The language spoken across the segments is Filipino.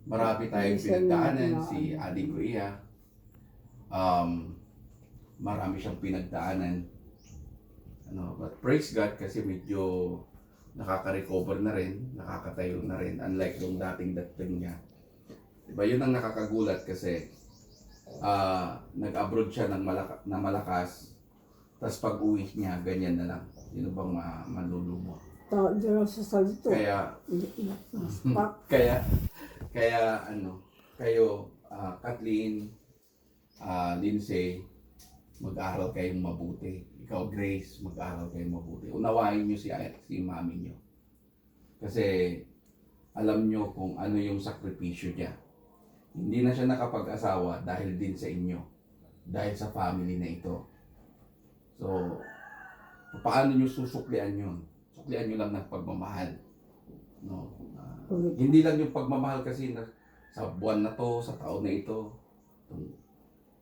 Marami tayong pinagdaanan, si Adik Kuya. Marami siyang pinagdaanan. But praise God kasi medyo nakaka-recover na rin, nakakatayo na rin, unlike yung dating dating niya. Diba, yun ang nakakagulat kasi nag-abroad siya ng malakas, tapos pag uwi niya, ganyan na lang. Yun bang malulumo. Kaya, kayo, Kathleen, Lindsay, mag-aral kayong mabuti. Ikaw, Grace, mag-aral kayong mabuti. Unawain niyo si mami niyo. Kasi alam niyo kung ano yung sakripisyo niya. Hindi na siya nakapag-asawa dahil din sa inyo. Dahil sa family na ito. So, paano niyo susuklian yun? Suklian niyo lang ng pagmamahal. No? Hindi lang yung pagmamahal kasi sa buwan na to, sa taon na ito.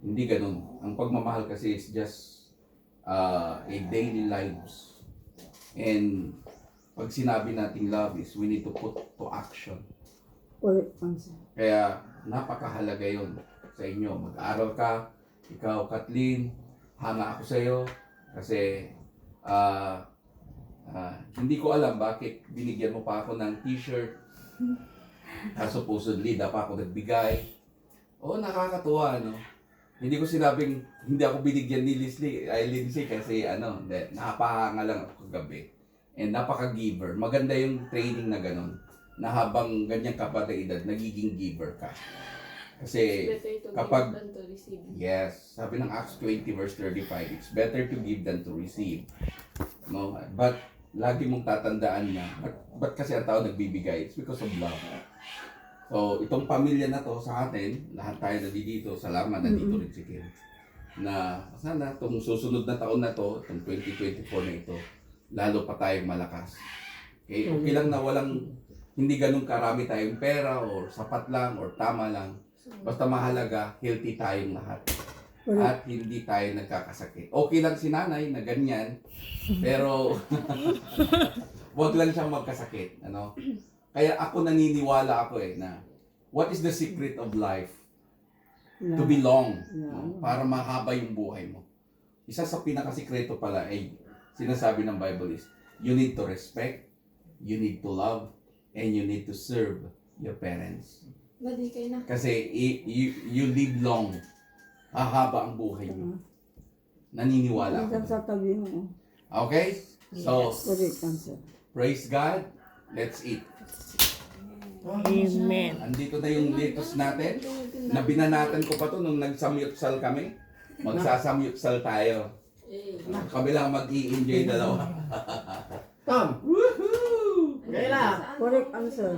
Hindi ganun. Ang pagmamahal kasi is just a daily lives. And pag sinabi nating love is we need to put to action. Kaya napakahalaga yun sa inyo. Mag-aaral ka, ikaw Kathleen, hanga ako sa iyo kasi hindi ko alam bakit binigyan mo pa ako ng t-shirt. Supposedly, dapat ako nagbigay. Nakakatuwa, no? Hindi ko sinabing hindi ako binigyan ni Lindsay kasi napahanga lang ako kagabi. And napaka-giver. Maganda yung training na ganun. Na habang ganyang kapata edad, nagiging giver ka. Kasi kapag, yes, sabi ng Acts 20 verse 35, it's better to give than to receive. No? But lagi mong tatandaan na, ba't kasi ang tao nagbibigay? It's because of love. So, itong pamilya na to sa atin, lahat tayo na dito, salamat, nandito rin si Kim. Na sana itong susunod na taon na to, itong 2024 na ito, lalo pa tayong malakas. Okay lang na hindi ganun karami tayong pera or sapat lang or tama lang. Basta mahalaga, healthy tayong lahat. At hindi tayo nagkakasakit. Okay lang si nanay na ganyan, pero wag lang siyang magkasakit. Kaya ako naniniwala ako na what is the secret of life? To be long. Para mahaba yung buhay mo. Isa sa pinakasikreto pala ay sinasabi ng Bible is you need to respect, you need to love, and you need to serve your parents. Kasi you live long. Hahaba ang buhay mo. Naniniwala ako. Okay? So, praise God. Let's eat. Amen. Andito na yung lettuce natin. Nabinanatan ko pa to nung nagsamyutsal kami. Magsasamyutsal tayo. Kami lang mag-i-enjoy dalawa. Tom! Woohoo! Kailan? Correct answer.